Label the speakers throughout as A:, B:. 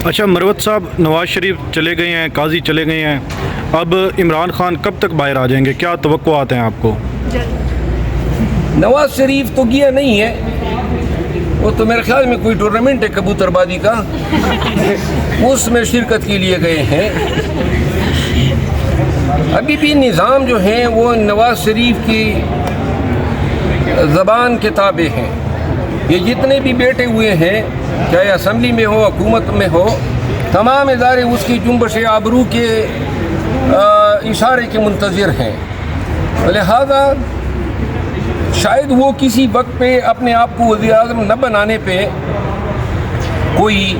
A: اچھا مروت صاحب، نواز شریف چلے گئے ہیں، قاضی چلے گئے ہیں، اب عمران خان کب تک باہر آ جائیں گے؟ کیا توقعات ہیں آپ کو؟
B: نواز شریف تو گیا نہیں ہے، وہ تو میرے خیال میں کوئی ٹورنامنٹ ہے کبوتر بازی کا، اس میں شرکت کے لیے گئے ہیں۔ ابھی بھی نظام جو ہیں وہ نواز شریف کی زبان کے تابع ہیں۔ یہ جتنے بھی بیٹھے ہوئے ہیں، چاہے اسمبلی میں ہو، حکومت میں ہو، تمام ادارے اس کی جنبش آبرو کے اشارے کے منتظر ہیں۔ لہذا شاید وہ کسی وقت پہ اپنے آپ کو وزیر اعظم نہ بنانے پہ کوئی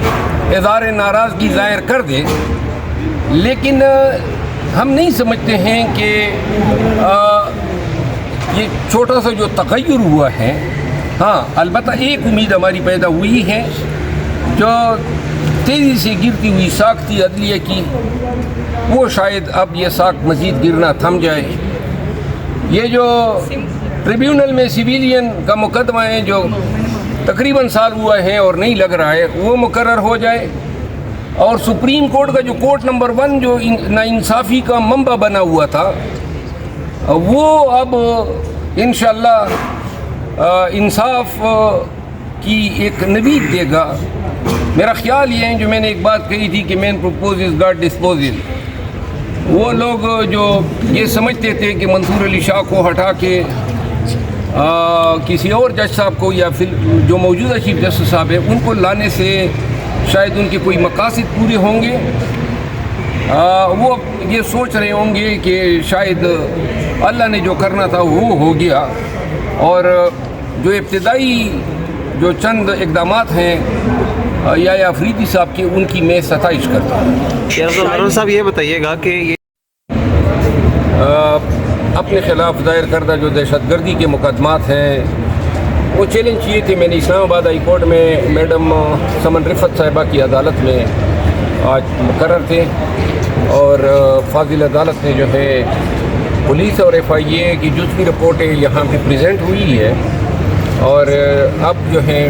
B: اظہار ناراضگی ظاہر کر دے، لیکن ہم نہیں سمجھتے ہیں کہ یہ چھوٹا سا جو تغیر ہوا ہے، ہاں البتہ ایک امید ہماری پیدا ہوئی ہے، جو تیزی سے گرتی ہوئی ساکھ تھی عدلیہ کی، وہ شاید اب یہ ساکھ مزید گرنا تھم جائے۔ یہ جو ٹریبیونل میں سویلین کا مقدمہ ہے جو تقریباً سال ہوا ہے اور نہیں لگ رہا ہے، وہ مقرر ہو جائے، اور سپریم کورٹ کا جو کورٹ نمبر 1 جو ناانصافی کا منبع بنا ہوا تھا، وہ اب انشاءاللہ انصاف کی ایک نوید دے گا۔ میرا خیال یہ ہے، جو میں نے ایک بات کہی تھی کہ مین پرپوزز گاڈ ڈسپوزل، وہ لوگ جو یہ سمجھتے تھے کہ منصور علی شاہ کو ہٹا کے کسی اور جج صاحب کو، یا پھر جو موجودہ چیف جسٹس صاحب ہیں ان کو لانے سے شاید ان کے کوئی مقاصد پورے ہوں گے، وہ یہ سوچ رہے ہوں گے کہ شاید اللہ نے جو کرنا تھا وہ ہو گیا، اور جو ابتدائی جو چند اقدامات ہیں یا افریدی صاحب کے، ان کی میں ستائش کرتا ہوں۔
C: مروت صاحب یہ بتائیے گا کہ
B: اپنے خلاف دائر کردہ جو دہشت گردی کے مقدمات ہیں، وہ چیلنج کیے تھے میں نے اسلام آباد ہائی کورٹ میں، میڈم سمن رفت صاحبہ کی عدالت میں آج مقرر تھے، اور فاضل عدالت نے جو ہے پولیس اور FIA کی جزوی رپورٹیں یہاں پہ پریزنٹ ہوئی ہے، اور اب جو ہے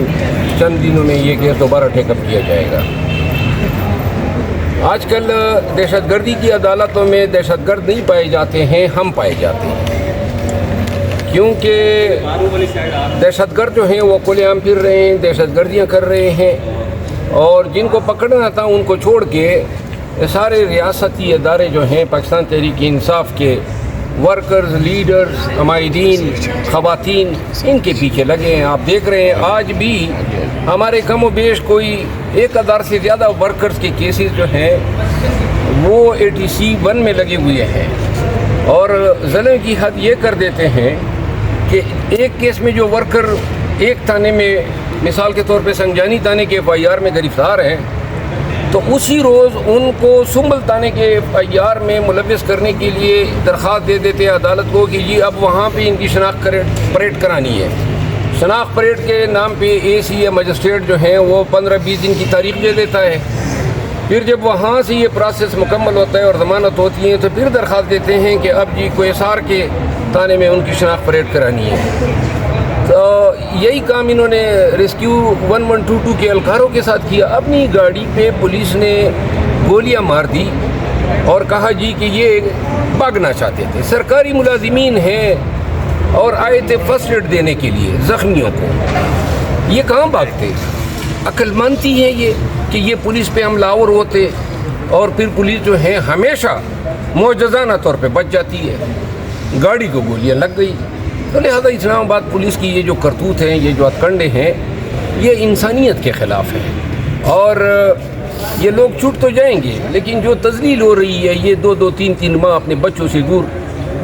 B: چند دنوں میں یہ کیس دوبارہ ٹیک اپ کیا جائے گا۔ آج کل دہشت گردی کی عدالتوں میں دہشت گرد نہیں پائے جاتے ہیں، ہم پائے جاتے ہیں، کیونکہ دہشت گرد جو ہیں وہ کھلے عام پھر رہے ہیں، دہشت گردیاں کر رہے ہیں، اور جن کو پکڑنا تھا ان کو چھوڑ کے سارے ریاستی ادارے جو ہیں پاکستان تحریک انصاف کے ورکرز، لیڈرز، عمائدین، خواتین، ان کے پیچھے لگے ہیں۔ آپ دیکھ رہے ہیں آج بھی ہمارے کم و بیش کوئی 1000 سے زیادہ ورکرز کے کیسز جو ہیں وہ ATC 1 میں لگے ہوئے ہیں، اور ظلم کی حد یہ کر دیتے ہیں کہ ایک کیس میں جو ورکر ایک تھانے میں، مثال کے طور پہ سنجانی تھانے کے FIR میں گرفتار ہیں، تو اسی روز ان کو سنبل تھانے کے FIR میں ملوث کرنے کے لیے درخواست دے دیتے ہیں عدالت کو کہ جی اب وہاں پہ ان کی شناخت پریڈ کرانی ہے۔ شناخت پریڈ کے نام پہ AC یا مجسٹریٹ جو ہیں وہ 15-20 دن کی تاریخ دے دیتا ہے، پھر جب وہاں سے یہ پروسیس مکمل ہوتا ہے اور ضمانت ہوتی ہے تو پھر درخواست دیتے ہیں کہ اب جی کوہسار کے تھانے میں ان کی شناخت پریڈ کرانی ہے۔ تو یہی کام انہوں نے ریسکیو 1122 کے اہلکاروں کے ساتھ کیا۔ اپنی گاڑی پہ پولیس نے گولیاں مار دی اور کہا جی کہ یہ بھاگنا چاہتے تھے، سرکاری ملازمین ہیں اور آئے تھے فرسٹ ایڈ دینے کے لیے زخمیوں کو، یہ کہاں بھاگتے؟ عقل مانتی ہے یہ کہ یہ پولیس پہ حملہ آور ہوتے، اور پھر پولیس جو ہے ہمیشہ معجزانہ طور پہ بچ جاتی ہے، گاڑی کو گولیاں لگ گئی۔ تو لہذا اسلام آباد پولیس کی یہ جو کرتوت ہیں، یہ جو ہتھکنڈے ہیں، یہ انسانیت کے خلاف ہیں، اور یہ لوگ چھوٹ تو جائیں گے، لیکن جو تذلیل ہو رہی ہے یہ 2-3 ماہ اپنے بچوں سے دور،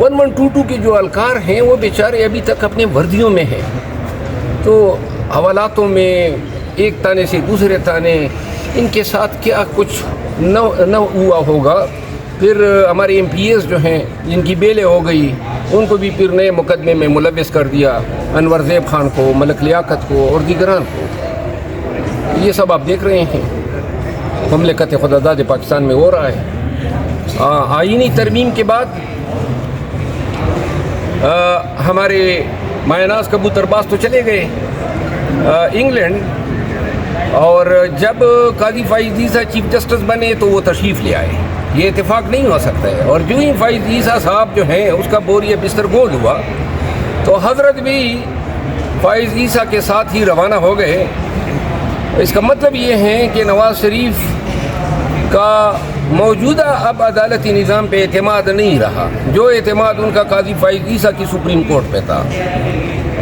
B: 1122 کے جو اہلکار ہیں وہ بیچارے ابھی تک اپنے وردیوں میں ہیں، تو حوالاتوں میں ایک تانے سے دوسرے تانے، ان کے ساتھ کیا کچھ نہ ہوا ہوگا۔ پھر ہمارے MPs جو ہیں جن کی بیلیں ہو گئی، ان کو بھی پھر نئے مقدمے میں ملوث کر دیا، انور زیب خان کو، ملک لیاقت کو اور دیگران کو۔ یہ سب آپ دیکھ رہے ہیں مملکت خداداد پاکستان میں ہو رہا ہے۔ آئینی ترمیم کے بعد ہمارے مایہ ناز کبوتر باز تو چلے گئے انگلینڈ، اور جب قاضی فائز عیسیٰ چیف جسٹس بنے تو وہ تشریف لے آئے. یہ اتفاق نہیں ہو سکتا ہے. اور جو ہی فائز عیسیٰ صاحب جو ہیں اس کا بوریہ بستر گول ہوا تو حضرت بھی فائز عیسیٰ کے ساتھ ہی روانہ ہو گئے. اس کا مطلب یہ ہے کہ نواز شریف کا موجودہ اب عدالتی نظام پہ اعتماد نہیں رہا جو اعتماد ان کا قاضی فائز عیسیٰ کی سپریم کورٹ پہ تھا.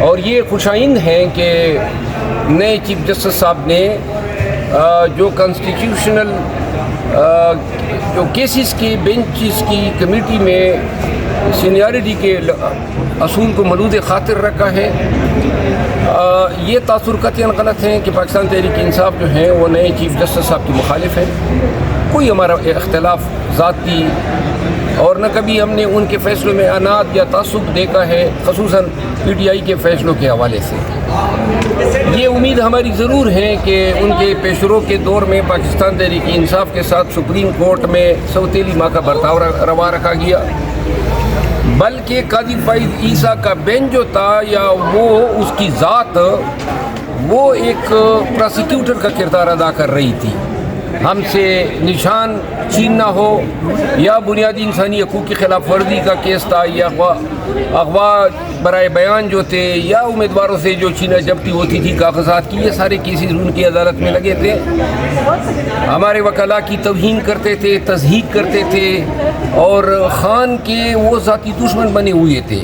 B: اور یہ خوشائند ہیں کہ نئے چیف جسٹس صاحب نے جو کانسٹیٹیوشنل جو کیسز کی بینچز کی کمیٹی میں سینیارٹی کے اصول کو ملود خاطر رکھا ہے. یہ تاثر قطعاً غلط ہیں کہ پاکستان تحریک انصاف جو ہیں وہ نئے چیف جسٹس صاحب کی مخالف ہیں. کوئی ہمارا اختلاف ذاتی اور نہ کبھی ہم نے ان کے فیصلوں میں اناد یا تعصب دیکھا ہے, خصوصاً پی ٹی آئی کے فیصلوں کے حوالے سے. یہ امید ہماری ضرور ہے کہ ان کے پیشرو کے دور میں پاکستان تحریک انصاف کے ساتھ سپریم کورٹ میں سوتیلی ماں کا برتاؤ روا رکھا گیا, بلکہ قاضی فائز عیسیٰ کا بینچ جو تھا یا وہ اس کی ذات وہ ایک پراسیکیوٹر کا کردار ادا کر رہی تھی. ہم سے نشان چھیننا ہو یا بنیادی انسانی حقوق کی خلاف ورزی کا کیس تھا یا اغوا برائے بیان جو تھے یا امیدواروں سے جو چھینا جبتی ہوتی تھی کاغذات کی, یہ سارے کیسز ان کی عدالت میں لگے تھے. ہمارے وکلاء کی توہین کرتے تھے, تضحیق کرتے تھے اور خان کے وہ ذاتی دشمن بنے ہوئے تھے.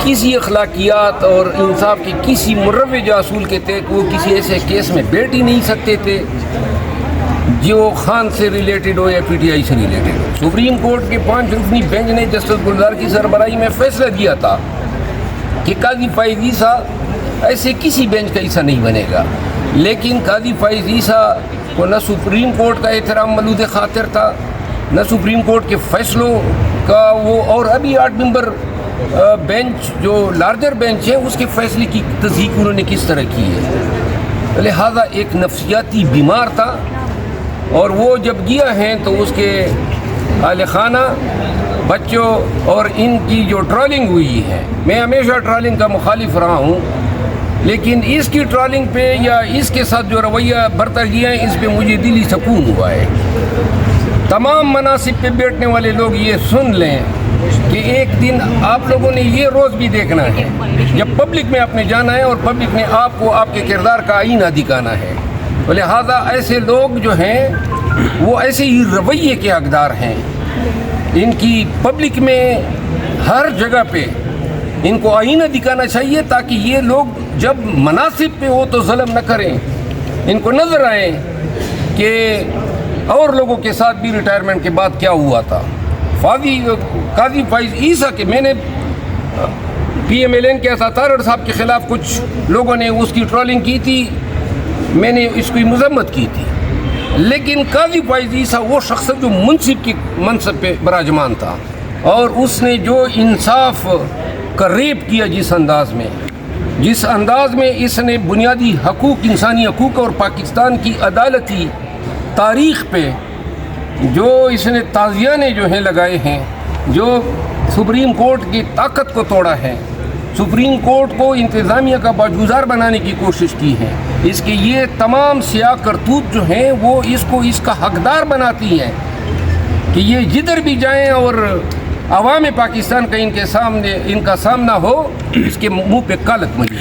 B: کسی اخلاقیات اور انصاف کے کسی مروج اصول کے تحت وہ کسی ایسے کیس میں بیٹھ ہی نہیں سکتے تھے جو خان سے ریلیٹڈ ہو یا پی ٹی آئی سے ریلیٹڈ ہو. سپریم کورٹ کے 5 رکنی بینچ نے جسٹس گلزار کی سربراہی میں فیصلہ دیا تھا کہ قاضی فائز عیسیٰ ایسے کسی بینچ کا حصہ نہیں بنے گا, لیکن قاضی فائز عیسیٰ کو نہ سپریم کورٹ کا احترام ملود خاطر تھا نہ سپریم کورٹ کے فیصلوں کا وہ, اور ابھی 8 ممبر بینچ جو لارجر بینچ ہے اس کے فیصلے کی تصدیق انہوں نے کس طرح کی ہے. لہذا ایک نفسیاتی بیمار تھا اور وہ جب گیا ہیں تو اس کے اہل خانہ بچوں اور ان کی جو ٹرالنگ ہوئی ہے, میں ہمیشہ ٹرالنگ کا مخالف رہا ہوں, لیکن اس کی ٹرالنگ پہ یا اس کے ساتھ جو رویہ برتا گیا ہے اس پہ مجھے دلی سکون ہوا ہے. تمام مناصب پہ بیٹھنے والے لوگ یہ سن لیں کہ ایک دن آپ لوگوں نے یہ روز بھی دیکھنا ہے جب پبلک میں آپ نے جانا ہے اور پبلک نے آپ کو آپ کے کردار کا آئینہ دکھانا ہے. لہذا ایسے لوگ جو ہیں وہ ایسے ہی رویے کے حقدار ہیں. ان کی پبلک میں ہر جگہ پہ ان کو آئینہ دکھانا چاہیے تاکہ یہ لوگ جب مناصب پہ ہو تو ظلم نہ کریں, ان کو نظر آئے کہ اور لوگوں کے ساتھ بھی ریٹائرمنٹ کے بعد کیا ہوا تھا. قاضی فائز عیسیٰ کے میں نے پی ایم ایل این کے اساتارڈ صاحب کے خلاف کچھ لوگوں نے اس کی ٹرولنگ کی تھی, میں نے اس کی مذمت کی تھی, لیکن قاضی فائز عیسیٰ وہ شخص جو منصب کی منصب پہ براجمان تھا اور اس نے جو انصاف کا ریپ کیا جس انداز میں اس نے بنیادی حقوق, انسانی حقوق اور پاکستان کی عدالتی تاریخ پہ جو اس نے تازیانے جو ہیں لگائے ہیں, جو سپریم کورٹ کی طاقت کو توڑا ہے, سپریم کورٹ کو انتظامیہ کا باجگزار بنانے کی کوشش کی ہے, اس کے یہ تمام سیاہ کرتوت جو ہیں وہ اس کو اس کا حقدار بناتی ہیں کہ یہ جدھر بھی جائیں اور عوام پاکستان کا ان کا سامنا ہو, اس کے منہ پہ کالک ملی.